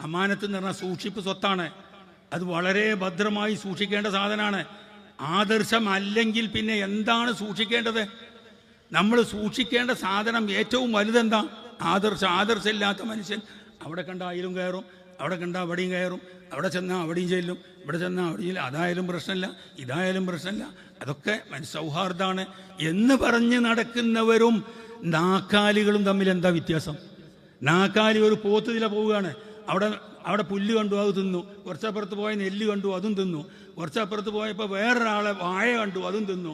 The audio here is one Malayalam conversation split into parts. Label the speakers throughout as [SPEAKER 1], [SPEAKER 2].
[SPEAKER 1] അമാനത്ത് എന്ന് പറഞ്ഞാൽ സൂക്ഷിപ്പ് സ്വത്താണ്. അത് വളരെ ഭദ്രമായി സൂക്ഷിക്കേണ്ട സാധനമാണ്. ആദർശം അല്ലെങ്കിൽ പിന്നെ എന്താണ് സൂക്ഷിക്കേണ്ടത്? നമ്മൾ സൂക്ഷിക്കേണ്ട സാധനം ഏറ്റവും വലുതെന്താ? ആദർശം. ആദർശമില്ലാത്ത മനുഷ്യൻ അവിടെ കണ്ട അതിലും കയറും, അവിടെ കണ്ട അവിടെയും കയറും, അവിടെ ചെന്നാൽ അവിടെയും ചെല്ലും, ഇവിടെ ചെന്നാൽ അവിടെയും ചെല്ലും. അതായാലും പ്രശ്നമില്ല, ഇതായാലും പ്രശ്നമില്ല, അതൊക്കെ സൗഹാർദ്ദമാണ് എന്ന് പറഞ്ഞ് നടക്കുന്നവരും നാക്കാലികളും തമ്മിൽ എന്താ വ്യത്യാസം? നാക്കാലി ഒരു പോത്തുതില പോവുകയാണ്, അവിടെ പുല്ല് കണ്ടു അത് തിന്നു, കുറച്ചപ്പുറത്ത് പോയ നെല്ല് കണ്ടു അതും തിന്നു, കുറച്ചപ്പുറത്ത് പോയപ്പോൾ വേറൊരാളെ വാഴ കണ്ടു അതും തിന്നു,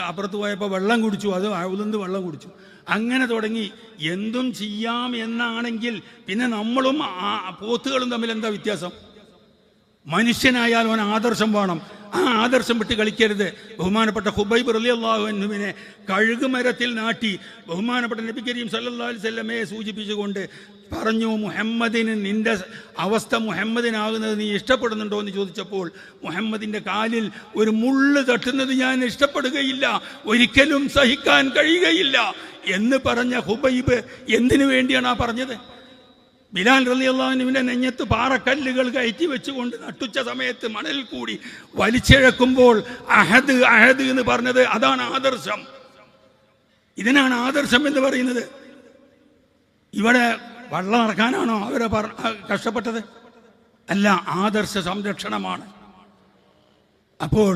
[SPEAKER 1] അപ്പുറത്ത് പോയപ്പോൾ വെള്ളം കുടിച്ചു, അത് ഉതിർന്ന് വെള്ളം കുടിച്ചു. അങ്ങനെ തുടങ്ങി എന്തും ചെയ്യാം എന്നാണെങ്കിൽ പിന്നെ നമ്മളും പോത്തുകളും തമ്മിൽ എന്താ വ്യത്യാസം? മനുഷ്യനായാൽ അവൻ ആദർശം വേണം. ആ ആദർശം വിട്ട് കളിക്കരുത്. ബഹുമാനപ്പെട്ട ഖുബൈബ് റളിയല്ലാഹു അൻഹുവിനെ കഴുകുമരത്തിൽ നാട്ടി ബഹുമാനപ്പെട്ട നബി കരീം സല്ലല്ലാഹു അലൈഹി വസല്ലമയെ സൂചിപ്പിച്ചുകൊണ്ട് പറഞ്ഞു, മുഹമ്മദിന് നിന്റെ അവസ്ഥ മുഹമ്മദിനാകുന്നത് നീ ഇഷ്ടപ്പെടുന്നുണ്ടോ എന്ന് ചോദിച്ചപ്പോൾ മുഹമ്മദിൻ്റെ കാലിൽ ഒരു മുള്ള് തട്ടുന്നത് ഞാൻ ഇഷ്ടപ്പെടുകയില്ല, ഒരിക്കലും സഹിക്കാൻ കഴിയുകയില്ല എന്ന് പറഞ്ഞ ഖുബൈബ് എന്തിനു വേണ്ടിയാണ് ആ പറഞ്ഞത്? ബിലാൽ റളിയല്ലാഹു അൻഹുവിന്റെ നെഞ്ഞത്ത് പാറക്കല്ലുകൾ കയറ്റി വെച്ചുകൊണ്ട് നട്ടുച്ച സമയത്ത് മണൽ കൂടി വലിച്ചിഴക്കുമ്പോൾ അഹദ് അഹദ് എന്ന് പറഞ്ഞത് അതാണ് ആദർശം. ഇതിനാണ് ആദർശം എന്ന് പറയുന്നത്. ഇവിടെ വള്ളം ഇറക്കാനാണോ അവരെ കഷ്ടപ്പെട്ടത്? അല്ല, ആദർശ സംരക്ഷണമാണ്. അപ്പോൾ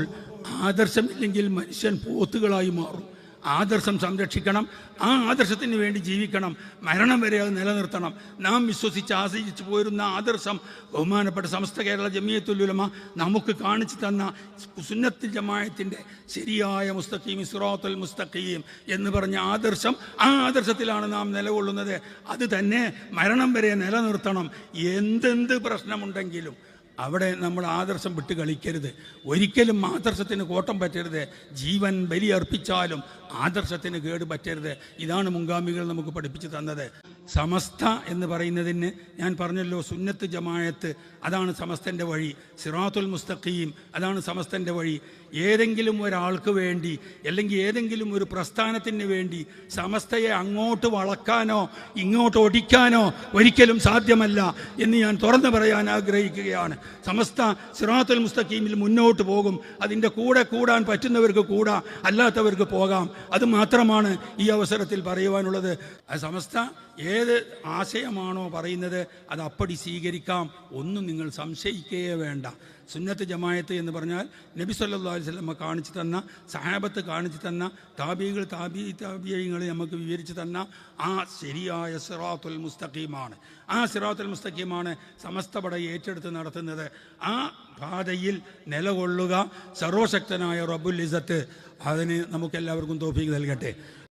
[SPEAKER 1] ആദർശമില്ലെങ്കിൽ മനുഷ്യൻ പോത്തുകളായി മാറും. ആദർശം സംരക്ഷിക്കണം, ആ ആദർശത്തിന് വേണ്ടി ജീവിക്കണം, മരണം വരെ അത് നിലനിർത്തണം. നാം വിശ്വസിച്ച് ആശ്രയിച്ചു പോരുന്ന ആദർശം ബഹുമാനപ്പെട്ട സമസ്ത കേരള ജമിയത്തുൽ ഉലമ നമുക്ക് കാണിച്ചു തന്ന സുന്നത്തുൽ ജമാഅത്തിന്റെ ശരിയായ മുസ്തഖീം, സിറാത്തുൽ മുസ്തഖീം എന്ന് പറഞ്ഞ ആദർശം, ആ ആദർശത്തിലാണ് നാം നിലകൊള്ളുന്നത്. അത് തന്നെ മരണം വരെ നിലനിർത്തണം. എന്തെന്ത് പ്രശ്നമുണ്ടെങ്കിലും അവിടെ നമ്മൾ ആദർശം വിട്ട് കളിക്കരുത്. ഒരിക്കലും ആദർശത്തിന് കോട്ടം പറ്റരുത്. ജീവൻ ബലിയർപ്പിച്ചാലും ആദർശത്തിന് കേട് പറ്റരുത്. ഇതാണ് മുൻഗാമികൾ നമുക്ക് പഠിപ്പിച്ചു തന്നത്. സമസ്ത എന്ന് പറയുന്നതിന് ഞാൻ പറഞ്ഞല്ലോ, സുന്നത്ത് ജമാഅത്ത് അതാണ് സമസ്തൻ്റെ വഴി, സിറാത്തുൽ മുസ്തഖീം അതാണ് സമസ്തൻ്റെ വഴി. ഏതെങ്കിലും ഒരാൾക്ക് വേണ്ടി അല്ലെങ്കിൽ ഏതെങ്കിലും ഒരു പ്രസ്ഥാനത്തിന് വേണ്ടി സമസ്തയെ അങ്ങോട്ട് വളക്കാനോ ഇങ്ങോട്ട് ഒടിക്കാനോ ഒരിക്കലും സാധ്യമല്ല എന്ന് ഞാൻ തുറന്നു പറയാൻ ആഗ്രഹിക്കുകയാണ്. സമസ്ത സിറാത്തുൽ മുസ്തഖീമിൽ മുന്നോട്ട് പോകും. അതിൻ്റെ കൂടെ കൂടാൻ പറ്റുന്നവർക്ക് കൂടാ, അല്ലാത്തവർക്ക് പോകാം. അത് മാത്രമാണ് ഈ അവസരത്തിൽ പറയുവാനുള്ളത്. സമസ്ത ഏത് ആശയമാണോ പറയുന്നത് അത് അപ്പടി സ്വീകരിക്കാം, ഒന്നും നിങ്ങൾ സംശയിക്കുകയേ വേണ്ട. സുന്നത്ത് ജമാഅത്ത് എന്ന് പറഞ്ഞാൽ നബി സല്ലല്ലാഹു അലൈഹി വസല്ലം കാണിച്ചു തന്ന, സഹാബത്ത് കാണിച്ചു തന്ന, താബികൾ താബിഈങ്ങൾ നമുക്ക് വിവരിച്ചു തന്ന ആ ശരിയായ സിറാത്തുൽ മുസ്തഖീമാണ്. ആ സിറാത്തുൽ മുസ്തഖീമാണ് സമസ്തപട ഏറ്റെടുത്ത് നടത്തുന്നത്. ആ പാതയിൽ നിലകൊള്ളുക. സർവശക്തനായ റബ്ബുൽ ഇസ്സത്ത് അതിന് നമുക്കെല്ലാവർക്കും തൗഫീഖ് നൽകട്ടെ.